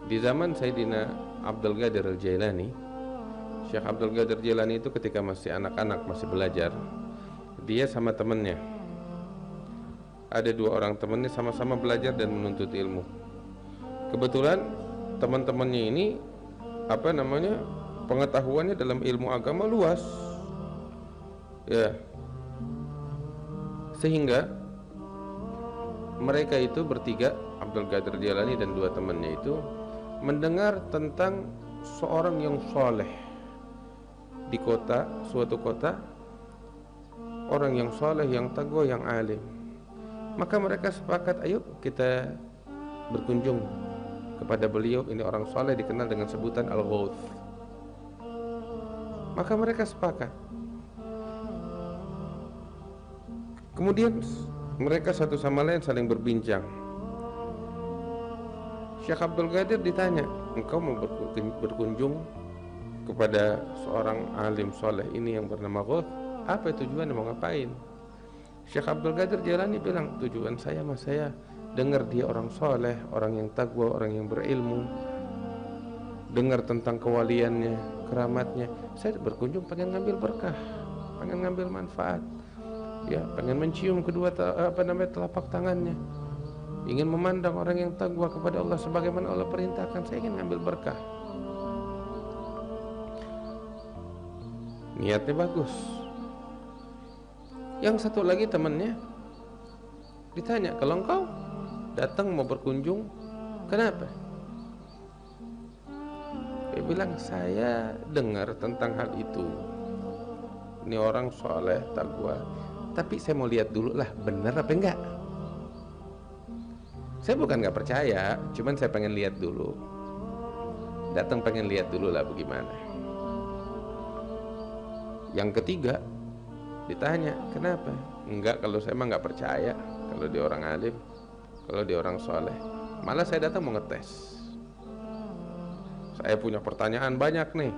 Di zaman Sayyidina Abdul Qadir Al-Jailani, Syekh Abdul Qadir Jailani itu ketika masih anak-anak, masih belajar, dia sama temannya, ada dua orang temannya sama-sama belajar dan menuntut ilmu. Kebetulan teman-temannya ini pengetahuannya dalam ilmu agama luas, ya, sehingga mereka itu bertiga, Abdul Qadir Jailani dan dua temannya itu, mendengar tentang seorang yang soleh di suatu kota, orang yang soleh, yang taqwa, yang alim. Maka mereka sepakat, ayo kita berkunjung kepada beliau. Ini orang soleh dikenal dengan sebutan Al-Ghawth. Maka mereka sepakat. Kemudian mereka satu sama lain saling berbincang. Syekh Abdul Qadir ditanya, engkau mau berkunjung kepada seorang alim soleh ini yang bernama Ghawth, apa tujuannya, mau ngapain? Syekh Abdul Qadir Jailani bilang, tujuan saya dengar dia orang soleh, orang yang taqwa, orang yang berilmu, dengar tentang kewaliannya, keramatnya. Saya berkunjung pengen ngambil berkah, pengen ngambil manfaat, ya, pengen mencium kedua telapak tangannya, ingin memandang orang yang taqwa kepada Allah sebagaimana Allah perintahkan. Saya ingin ngambil berkah. Niatnya bagus. Yang satu lagi temannya ditanya, kalau engkau datang mau berkunjung, kenapa? Dia bilang, saya dengar tentang hal itu, ini orang soleh, taqwa, tapi saya mau lihat dulu lah, benar apa enggak. Saya bukan nggak percaya, cuman saya pengen lihat dulu. Datang pengen lihat dulu lah bagaimana. Yang ketiga ditanya, kenapa? Enggak, kalau saya mah nggak percaya kalau dia orang alim, kalau dia orang soleh. Malah saya datang mau ngetes. Saya punya pertanyaan banyak nih,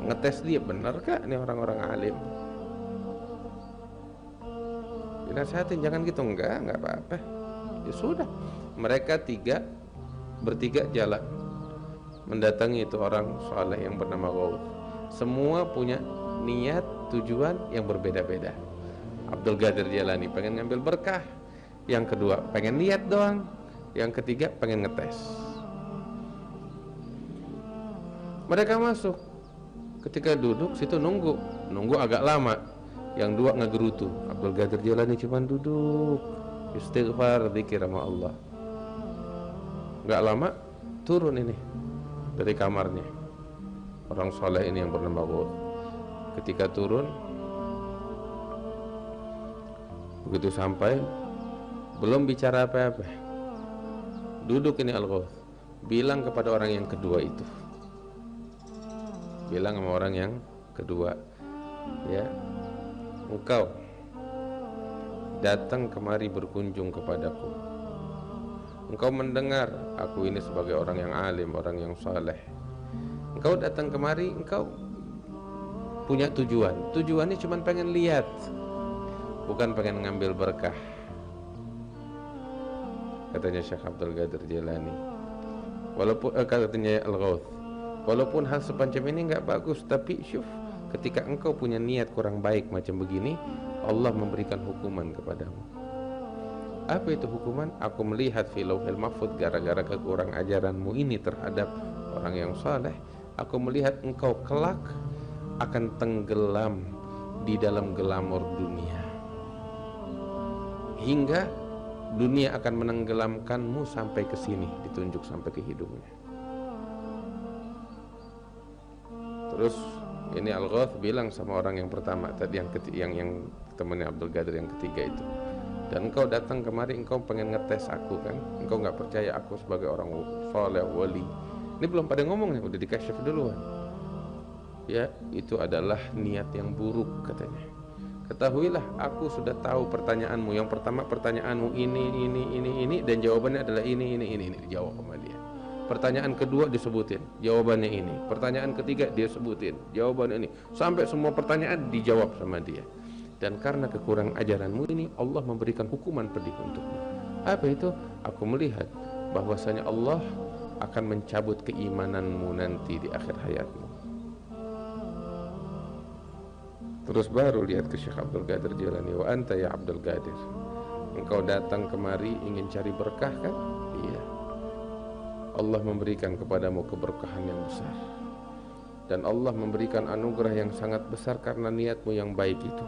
mau ngetes dia, benar gak nih orang-orang alim? Dinasihatin, jangan gitu. Enggak apa-apa. Ya sudah, mereka bertiga jalan mendatangi itu orang soleh yang bernama Ghawth. Semua punya niat, tujuan yang berbeda-beda. Abdul Qadir Jailani pengen ngambil berkah, yang kedua pengen lihat doang, yang ketiga pengen ngetes. Mereka masuk, ketika duduk situ nunggu agak lama. Yang dua ngegerutu, Abdul Qadir Jailani cuma duduk istighfar, zikir sama Allah. Gak lama turun ini dari kamarnya orang soleh ini yang bernama Ghawth. Ketika turun, begitu sampai, belum bicara apa-apa, duduk ini Al-Ghawth, bilang kepada orang yang kedua itu, bilang sama orang yang kedua, ya, engkau datang kemari berkunjung kepadaku, engkau mendengar aku ini sebagai orang yang alim, orang yang saleh. Engkau datang kemari, engkau punya tujuannya cuma pengen lihat, bukan pengen ngambil berkah. Katanya Syekh Abdul Qadir Jailani, katanya Al-Ghawth, walaupun hal semacam ini nggak bagus, tapi syuf, ketika engkau punya niat kurang baik macam begini, Allah memberikan hukuman kepadamu. Apa itu hukuman? Aku melihat fi lauhil mahfuz, gara-gara kekurang ajaranmu ini terhadap orang yang saleh, aku melihat engkau kelak akan tenggelam di dalam gelamur dunia, hingga dunia akan menenggelamkanmu sampai ke sini, ditunjuk sampai ke hidungnya. Terus ini Al-Ghawth bilang sama orang yang pertama tadi, yang temannya Abdul Qadir yang ketiga itu, dan engkau datang kemari, engkau pengen ngetes aku kan, engkau nggak percaya aku sebagai orang soleh, wali. Ini belum pada ngomongnya, udah dikasyaf duluan. Ya, itu adalah niat yang buruk katanya. Ketahuilah, aku sudah tahu pertanyaanmu. Yang pertama pertanyaanmu ini, dan jawabannya adalah ini dijawab sama dia. Pertanyaan kedua disebutin, jawabannya ini. Pertanyaan ketiga dia sebutin, jawabannya ini. Sampai semua pertanyaan dijawab sama dia. Dan karena kekurang ajaranmu ini, Allah memberikan hukuman pedih untukmu. Apa itu? Aku melihat bahwasanya Allah akan mencabut keimananmu nanti di akhir hayatmu. Terus baru lihat ke Syekh Abdul Qadir Jilani, wa anta ya Abdul Qadir, engkau datang kemari ingin cari berkah kan? Iya. Allah memberikan kepadamu keberkahan yang besar, dan Allah memberikan anugerah yang sangat besar karena niatmu yang baik itu.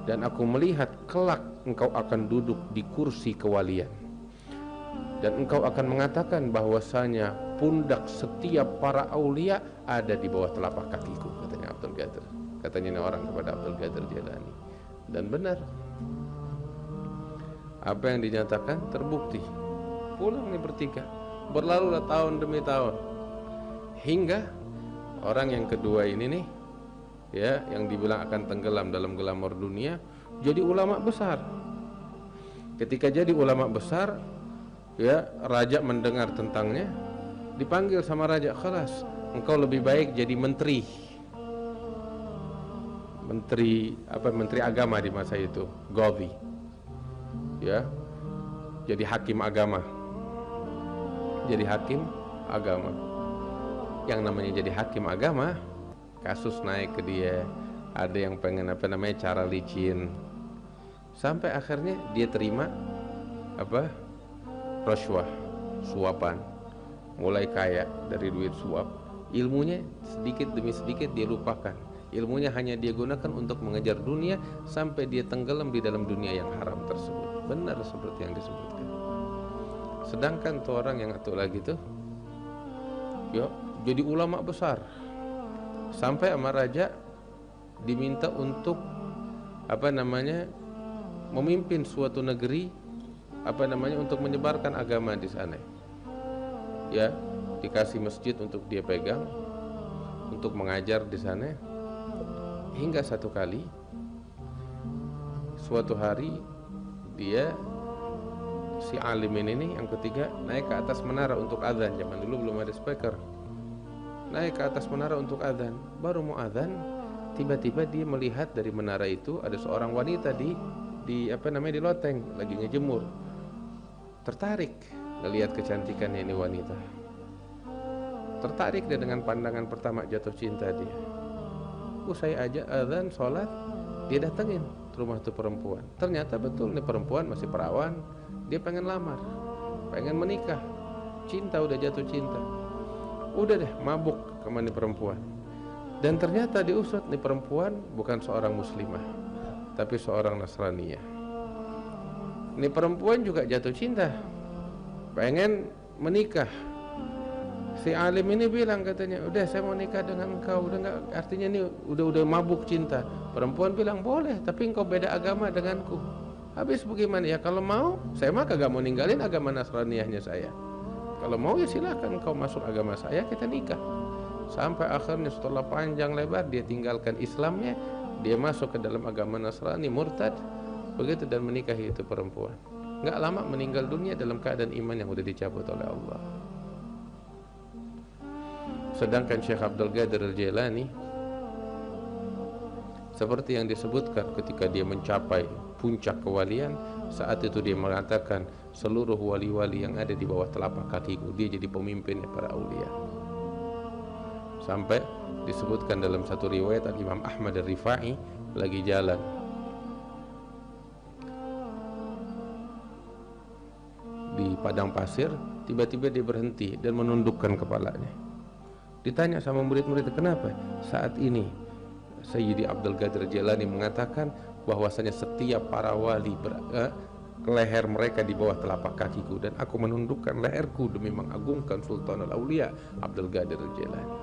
Dan aku melihat kelak engkau akan duduk di kursi kewalian, dan engkau akan mengatakan bahwasanya pundak setiap para aulia ada di bawah telapak kakiku, katanya Abdul Qadir. Katanya ini orang kepada Abdul Qadir Jilani. Dan benar, apa yang dinyatakan terbukti. Pulang nih bertiga, berlalulah tahun demi tahun, hingga orang yang kedua ini nih, ya, yang dibilang akan tenggelam dalam glamor dunia, jadi ulama besar. Ketika jadi ulama besar, ya, raja mendengar tentangnya, dipanggil sama raja, "Khalas, engkau lebih baik jadi menteri agama di masa itu, Qadhi, ya, jadi hakim agama." Jadi hakim agama. Yang namanya jadi hakim agama, kasus naik ke dia, ada yang pengen cara licin, sampai akhirnya dia terima rashwah, suapan, mulai kaya dari duit suap. Ilmunya sedikit demi sedikit dia lupakan. Ilmunya hanya dia gunakan untuk mengejar dunia sampai dia tenggelam di dalam dunia yang haram tersebut. Benar seperti yang disebutkan. Sedangkan tuh orang yang satu lagi tuh, ya, jadi ulama besar, sampai sama raja diminta untuk memimpin suatu negeri, untuk menyebarkan agama di sana. Ya, dikasih masjid untuk dia pegang, untuk mengajar di sana. Hingga satu kali, suatu hari dia, si alim ini yang ketiga, naik ke atas menara untuk adzan. Zaman dulu belum ada speaker. Naik ke atas menara untuk adzan. Baru mau adzan, tiba-tiba dia melihat dari menara itu ada seorang wanita di loteng lagi ngejemur. Tertarik melihat kecantikannya ini wanita. Tertarik dia dengan pandangan pertama, jatuh cinta dia. Saya ajak adzan, sholat, dia datengin rumah tuh perempuan. Ternyata betul nih perempuan masih perawan. Dia pengen lamar, pengen menikah, cinta, udah jatuh cinta. Udah deh mabuk sama nih perempuan. Dan ternyata diusut nih perempuan bukan seorang muslimah, tapi seorang Nasraniyah. Nih perempuan juga jatuh cinta, pengen menikah. Si alim ini bilang, katanya, "Udah, saya mau nikah dengan engkau." Udah enggak, artinya ini udah mabuk cinta. Perempuan bilang, "Boleh, tapi engkau beda agama denganku." Habis bagaimana? Ya kalau mau, saya mah kagak mau ninggalin agama Nasraniyahnya saya. Kalau mau ya silakan engkau masuk agama saya, kita nikah. Sampai akhirnya setelah panjang lebar dia tinggalkan Islamnya, dia masuk ke dalam agama Nasrani, murtad, begitu, dan menikahi itu perempuan. Enggak lama meninggal dunia dalam keadaan iman yang udah dicabut oleh Allah. Sedangkan Syekh Abdul Qadir Jilani, seperti yang disebutkan, ketika dia mencapai puncak kewalian, saat itu dia mengatakan, seluruh wali-wali yang ada di bawah telapak kakiku, dia jadi pemimpinnya para aulia. Sampai disebutkan dalam satu riwayat, Imam Ahmad Ar-Rifai lagi jalan, di padang pasir, tiba-tiba dia berhenti dan menundukkan kepalanya. Ditanya sama murid-murid, "Kenapa?" Saat ini Sayyidi Abdul Qadir Jilani mengatakan bahwasanya setiap para wali leher mereka di bawah telapak kakiku, dan aku menundukkan leherku demi mengagungkan Sultanul Aulia Abdul Qadir Jilani.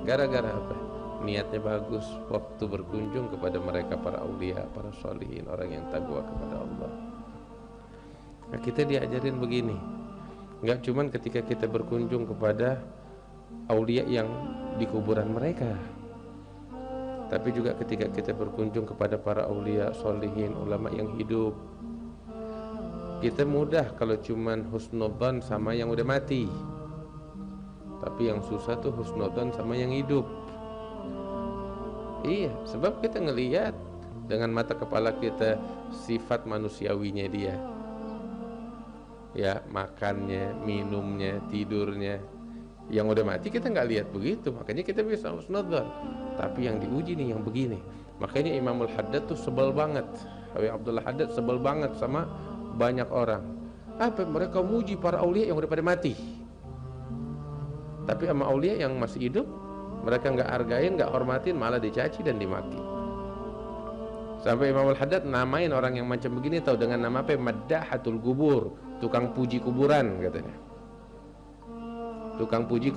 Gara-gara apa? Niatnya bagus waktu berkunjung kepada mereka para aulia, para sholihin, orang yang takwa kepada Allah. Nah, kita diajarin begini, enggak cuman ketika kita berkunjung kepada aulia yang di kuburan mereka, tapi juga ketika kita berkunjung kepada para aulia, sholihin, ulama yang hidup. Kita mudah kalau cuman husnudzon sama yang udah mati, tapi yang susah tuh husnudzon sama yang hidup. Iya, sebab kita ngelihat dengan mata kepala kita sifat manusiawinya dia. ya makannya, minumnya, tidurnya. Yang udah mati kita nggak lihat begitu, makanya kita bisa husnudzon. Tapi yang diuji nih yang begini. Makanya Imamul Haddad tuh sebel banget, Habib Abdullah Haddad sebel banget sama banyak orang. Apa mereka muji para aulia yang udah pada mati, tapi sama aulia yang masih hidup mereka nggak hargain, nggak hormatin, malah dicaci dan dimaki. Sampai Imamul Haddad namain orang yang macam begini tahu dengan nama apa? Maddahatul kubur, tukang puji kuburan katanya. Tukang puji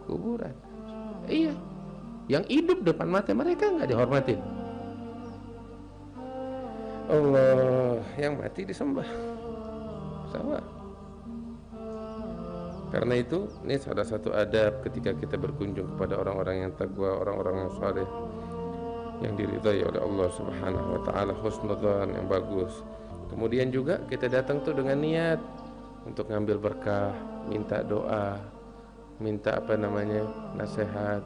kuburan. Iya, yang hidup depan mata mereka nggak dihormatin. Allah, yang mati disembah. Sama. Karena itu, ini salah satu adab ketika kita berkunjung kepada orang-orang yang taqwa, orang-orang yang saleh, yang diridhai oleh Allah Subhanahu wa taala, husnudzan yang bagus. Kemudian juga kita datang tuh dengan niat untuk ngambil berkah, minta doa, minta nasihat.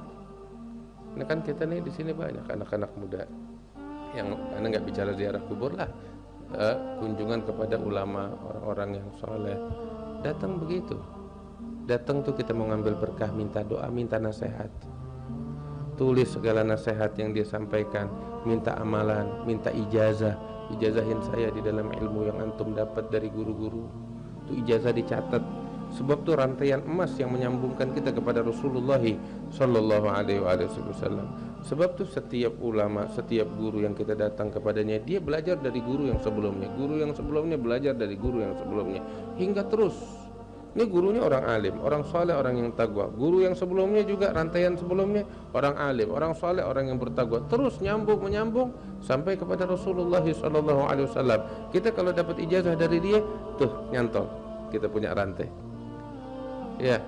Ini kan kita nih di sini banyak anak-anak muda yang karena nggak bicara ziarah kubur lah, kunjungan kepada ulama, orang-orang yang soleh. Datang begitu, datang tuh kita mau ngambil berkah, minta doa, minta nasihat. Tulis segala nasihat yang dia sampaikan, minta amalan, minta ijazah, ijazahin saya di dalam ilmu yang antum dapat dari guru-guru. Itu ijazah dicatat, sebab tuh rantaian emas yang menyambungkan kita kepada Rasulullah Sallallahu Alaihi Wasallam. Sebab tuh setiap ulama, setiap guru yang kita datang kepadanya, dia belajar dari guru yang sebelumnya, guru yang sebelumnya belajar dari guru yang sebelumnya, hingga terus. Ini gurunya orang alim, orang saleh, orang yang takwa. Guru yang sebelumnya juga rantaian sebelumnya orang alim, orang saleh, orang yang bertakwa. Terus nyambung menyambung sampai kepada Rasulullah Sallallahu Alaihi Wasallam. Kita kalau dapat ijazah dari dia, tuh nyantol, kita punya rantai. Ya,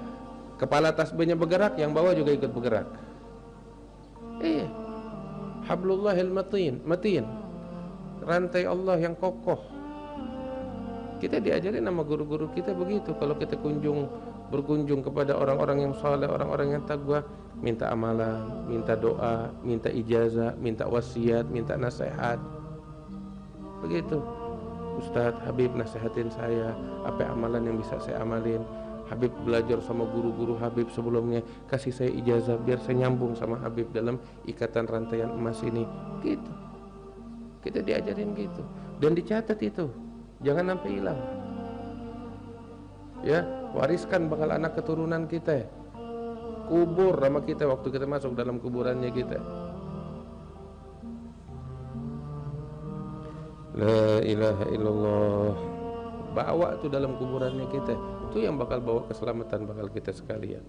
kepala tasbihnya bergerak, yang bawah juga ikut bergerak. Iya, hablullahil matin, rantai Allah yang kokoh. Kita diajarin sama guru-guru kita begitu. Kalau kita berkunjung kepada orang-orang yang saleh, orang-orang yang takwa, minta amalan, minta doa, minta ijazah, minta wasiat, minta nasihat. Begitu. Ustadz, Habib nasihatin saya, apa amalan yang bisa saya amalin. Habib belajar sama guru-guru Habib sebelumnya, kasih saya ijazah biar saya nyambung sama Habib dalam ikatan rantaian emas ini. Gitu. Kita diajarin gitu. Dan dicatat itu. Jangan sampai hilang. Ya, wariskan bakal anak keturunan kita. Kubur sama kita waktu kita masuk dalam kuburannya kita. La ilaha illallah. Bawa tuh dalam kuburannya kita. Itu yang bakal bawa keselamatan bakal kita sekalian.